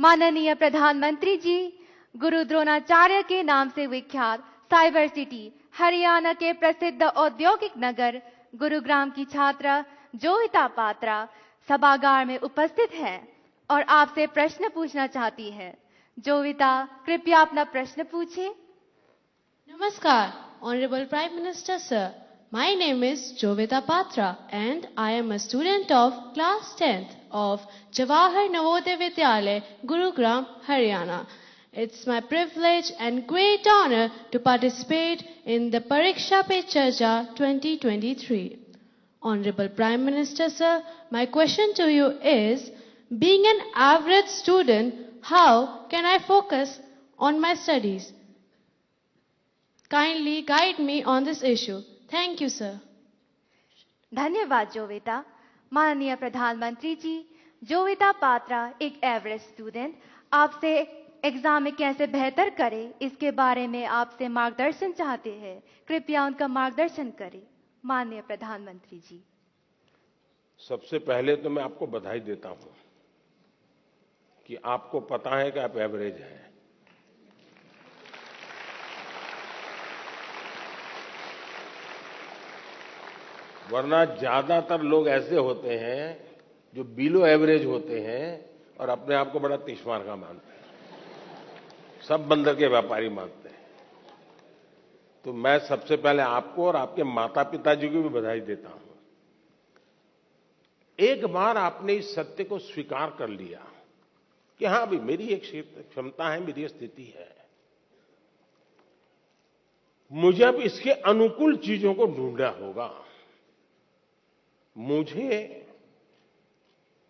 माननीय प्रधानमंत्री जी, गुरु द्रोणाचार्य के नाम से विख्यात साइबर सिटी हरियाणा के प्रसिद्ध औद्योगिक नगर गुरुग्राम की छात्रा जोविता पात्रा सभागार में उपस्थित है और आपसे प्रश्न पूछना चाहती है। जोविता, कृपया अपना प्रश्न पूछिए। Namaskar, Honorable Prime Minister Sir. My name is Jovita Patra and I am a student of class 10th of Jawahar Navodaya Vidyalaya, Gurugram, Haryana. It's my privilege and great honor to participate in the Pariksha Pe Charcha 2023. Honorable Prime Minister Sir, my question to you is, being an average student, how can I focus on my studies? Kindly guide me on this issue. Thank you, sir. धन्यवाद जोविता। माननीय प्रधानमंत्री जी, जोविता पात्रा एक average student आपसे exam में कैसे बेहतर करे इसके बारे में आपसे मार्गदर्शन चाहते हैं। कृपया उनका मार्गदर्शन करें। माननीय प्रधानमंत्री जी। सबसे पहले तो मैं आपको बधाई देता हूं कि आपको पता है कि आप एवरेज हैं। वरना ज्यादातर लोग ऐसे होते हैं जो बिलो एवरेज होते हैं और अपने आप को बड़ा तीसमार का मानते हैं, सब बंदर के व्यापारी मानते हैं। तो मैं सबसे पहले आपको और आपके माता पिता जी को भी बधाई देता हूं। एक बार आपने इस सत्य को स्वीकार कर लिया कि हां भाई मेरी एक क्षमता है, मेरी स्थिति है, मुझे अब इसके अनुकूल चीजों को ढूंढना होगा। मुझे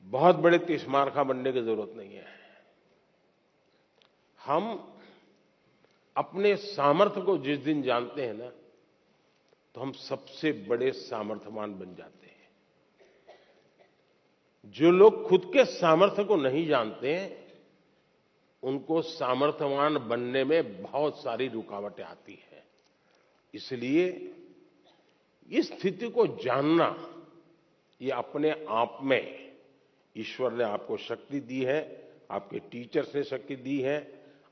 बहुत बड़े तीसमारखा बनने की जरूरत नहीं है। हम अपने सामर्थ्य को जिस दिन जानते हैं ना, तो हम सबसे बड़े सामर्थ्यवान बन जाते हैं। जो लोग खुद के सामर्थ्य को नहीं जानते, उनको सामर्थ्यवान बनने में बहुत सारी रुकावटें आती हैं। इसलिए इस स्थिति को जानना, ये अपने आप में ईश्वर ने आपको शक्ति दी है, आपके टीचर्स ने शक्ति दी है,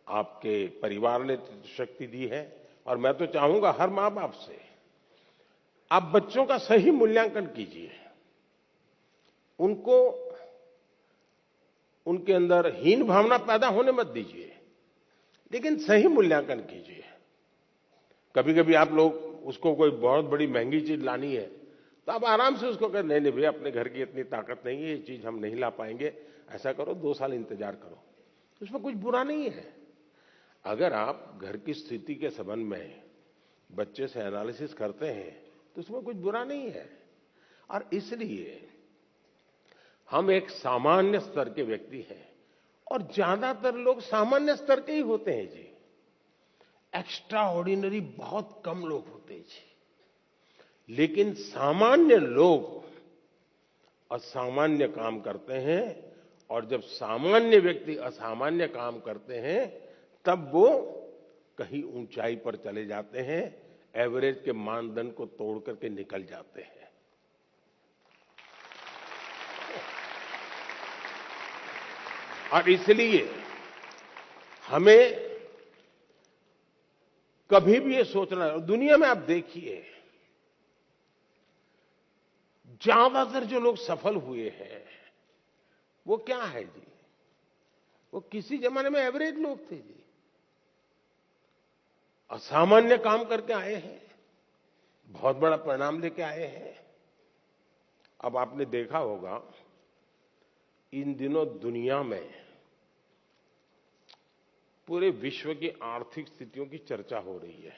आपके परिवार ने शक्ति दी है। और मैं तो चाहूंगा हर मां बाप से, आप बच्चों का सही मूल्यांकन कीजिए, उनको उनके अंदर हीन भावना पैदा होने मत दीजिए, लेकिन सही मूल्यांकन कीजिए। कभी कभी आप लोग उसको कोई बहुत बड़ी महंगी चीज लानी है तो आप आराम से उसको कहें, नहीं भैया अपने घर की इतनी ताकत नहीं है, ये चीज हम नहीं ला पाएंगे, ऐसा करो 2 साल इंतजार करो। उसमें कुछ बुरा नहीं है। अगर आप घर की स्थिति के संबंध में बच्चे से एनालिसिस करते हैं तो उसमें कुछ बुरा नहीं है। और इसलिए हम एक सामान्य स्तर के व्यक्ति हैं और ज्यादातर लोग सामान्य स्तर के ही होते हैं जी। एक्स्ट्रा ऑर्डिनरी बहुत कम लोग होते हैं जी। लेकिन सामान्य लोग असामान्य काम करते हैं, और जब सामान्य व्यक्ति असामान्य काम करते हैं तब वो कहीं ऊंचाई पर चले जाते हैं, एवरेज के मानदंड को तोड़ करके निकल जाते हैं। और इसलिए हमें कभी भी ये सोचना, दुनिया में आप देखिए ज्यादातर जो लोग सफल हुए हैं वो क्या है जी, वो किसी जमाने में एवरेज लोग थे जी, असामान्य काम करके आए हैं, बहुत बड़ा परिणाम लेके आए हैं। अब आपने देखा होगा इन दिनों दुनिया में पूरे विश्व की आर्थिक स्थितियों की चर्चा हो रही है।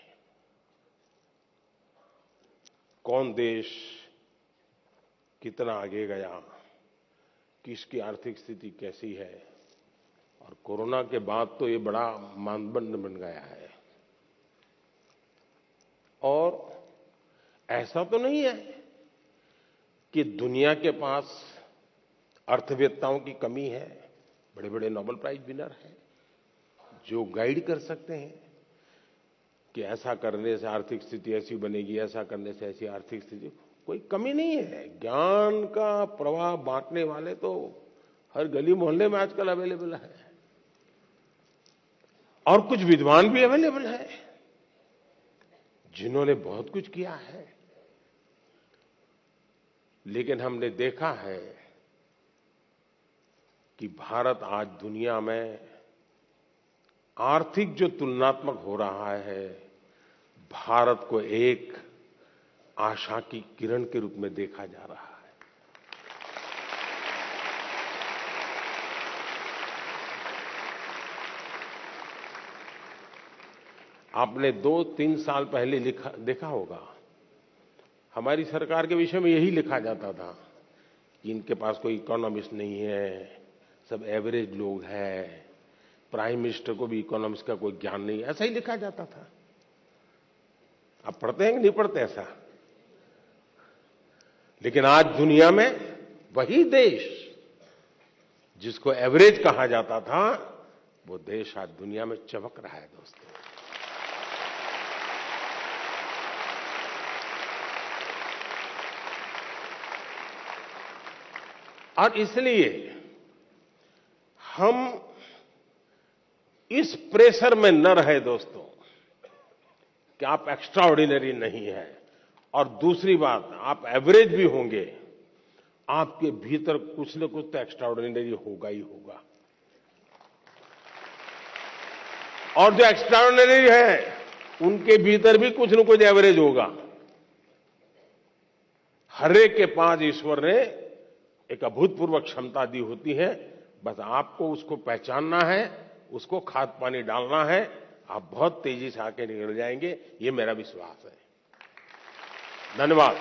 कौन देश कितना आगे गया, किसकी आर्थिक स्थिति कैसी है। और कोरोना के बाद तो ये बड़ा मानदंड बन गया है। और ऐसा तो नहीं है कि दुनिया के पास अर्थवेत्ताओं की कमी है। बड़े बड़े नोबेल प्राइज विनर हैं जो गाइड कर सकते हैं कि ऐसा करने से आर्थिक स्थिति ऐसी बनेगी, ऐसा करने से ऐसी आर्थिक स्थिति। कोई कमी नहीं है। ज्ञान का प्रवाह बांटने वाले तो हर गली मोहल्ले में आजकल अवेलेबल है। और कुछ विद्वान भी अवेलेबल है जिन्होंने बहुत कुछ किया है। लेकिन हमने देखा है कि भारत आज दुनिया में आर्थिक जो तुलनात्मक हो रहा है, भारत को एक आशा की किरण के रूप में देखा जा रहा है। आपने 2-3 साल पहले देखा होगा, हमारी सरकार के विषय में यही लिखा जाता था कि इनके पास कोई इकोनॉमिस्ट नहीं है, सब एवरेज लोग हैं, प्राइम मिनिस्टर को भी इकोनॉमिक्स का कोई ज्ञान नहीं, ऐसा ही लिखा जाता था। आप पढ़ते हैं कि नहीं पढ़ते ऐसा? लेकिन आज दुनिया में वही देश जिसको एवरेज कहा जाता था, वो देश आज दुनिया में चमक रहा है दोस्तों। और इसलिए हम इस प्रेशर में न रहे दोस्तों कि आप एक्स्ट्रा ऑर्डिनरी नहीं है, और दूसरी बात, आप एवरेज भी होंगे, आपके भीतर कुछ न कुछ तो एक्स्ट्रा ऑर्डिनरी होगा ही होगा। और जो एक्स्ट्रा ऑर्डिनरी है उनके भीतर भी कुछ न कुछ एवरेज होगा। हर एक के पास ईश्वर ने एक अभूतपूर्व क्षमता दी होती है, बस आपको उसको पहचानना है, उसको खाद पानी डालना है, आप बहुत तेजी से आके निकल जाएंगे, ये मेरा विश्वास है। धन्यवाद।